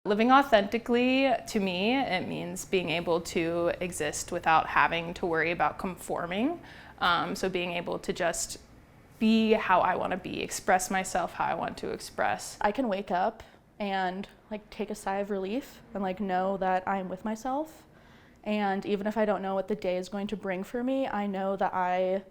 Living authentically, to me, it means being able to exist without having to worry about conforming. So being able to just be how I want to be, express myself how I want to express. I can wake up and take a sigh of relief and know that I'm with myself. And even if I don't know what the day is going to bring for me, I know that I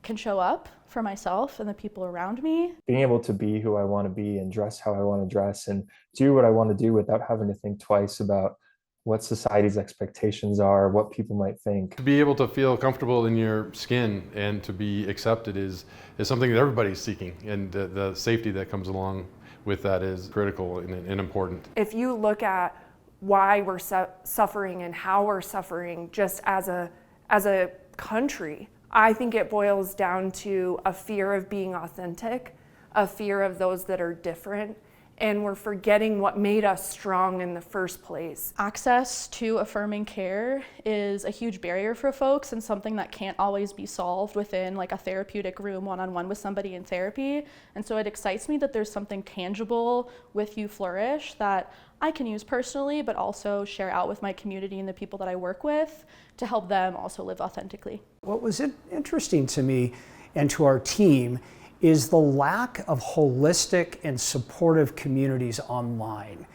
can show up for myself and the people around me. Being able to be who I want to be and dress how I want to dress and do what I want to do without having to think twice about what society's expectations are, what people might think. To be able to feel comfortable in your skin and to be accepted is something that everybody's seeking, and the safety that comes along with that is critical and important. If you look at why we're suffering and how we're suffering just as a country, I think it boils down to a fear of being authentic, a fear of those that are different, and we're forgetting what made us strong in the first place. Access to affirming care is a huge barrier for folks and something that can't always be solved within a therapeutic room one-on-one with somebody in therapy. And so it excites me that there's something tangible with You Flourish that I can use personally, but also share out with my community and the people that I work with to help them also live authentically. What was interesting to me and to our team is the lack of holistic and supportive communities online.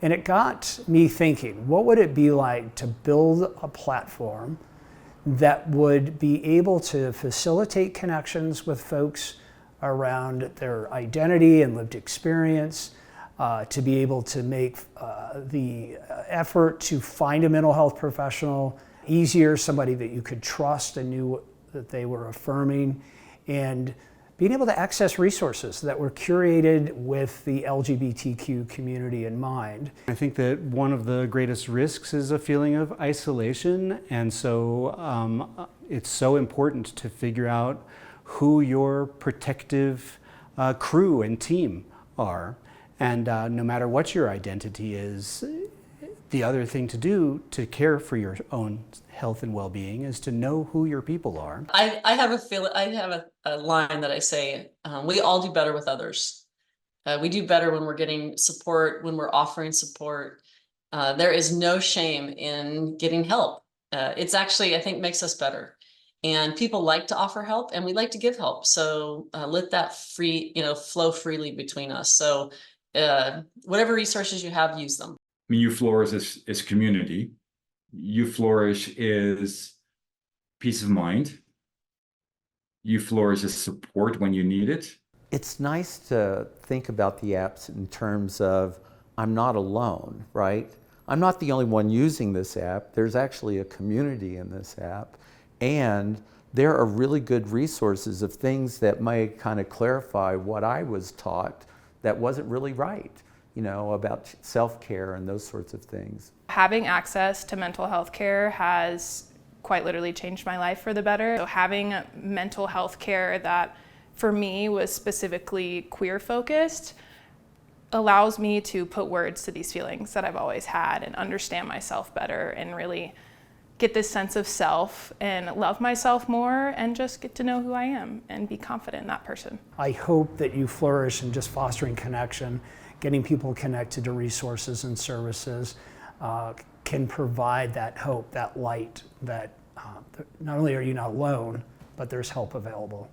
And it got me thinking, what would it be like to build a platform that would be able to facilitate connections with folks around their identity and lived experience, to be able to make the effort to find a mental health professional easier, somebody that you could trust and knew that they were affirming, and being able to access resources that were curated with the LGBTQ community in mind. I think that one of the greatest risks is a feeling of isolation, and so it's so important to figure out who your protective crew and team are. And no matter what your identity is, the other thing to do to care for your own health and well-being is to know who your people are. I have a line that I say, we all do better with others. We do better when we're getting support, when we're offering support. There is no shame in getting help. It's actually, I think, makes us better. And people like to offer help and we like to give help. So let that flow freely between us. So whatever resources you have, use them. I mean, You Flourish is community. You Flourish is peace of mind. You Flourish is support when you need it. It's nice to think about the apps in terms of I'm not alone, right? I'm not the only one using this app. There's actually a community in this app. And there are really good resources of things that may kind of clarify what I was taught that wasn't really right, about self-care and those sorts of things. Having access to mental health care has quite literally changed my life for the better. So having mental health care that for me was specifically queer focused allows me to put words to these feelings that I've always had and understand myself better and really get this sense of self and love myself more and just get to know who I am and be confident in that person. I hope that You Flourish in just fostering connection, getting people connected to resources and services, can provide that hope, that light, that not only are you not alone, but there's help available.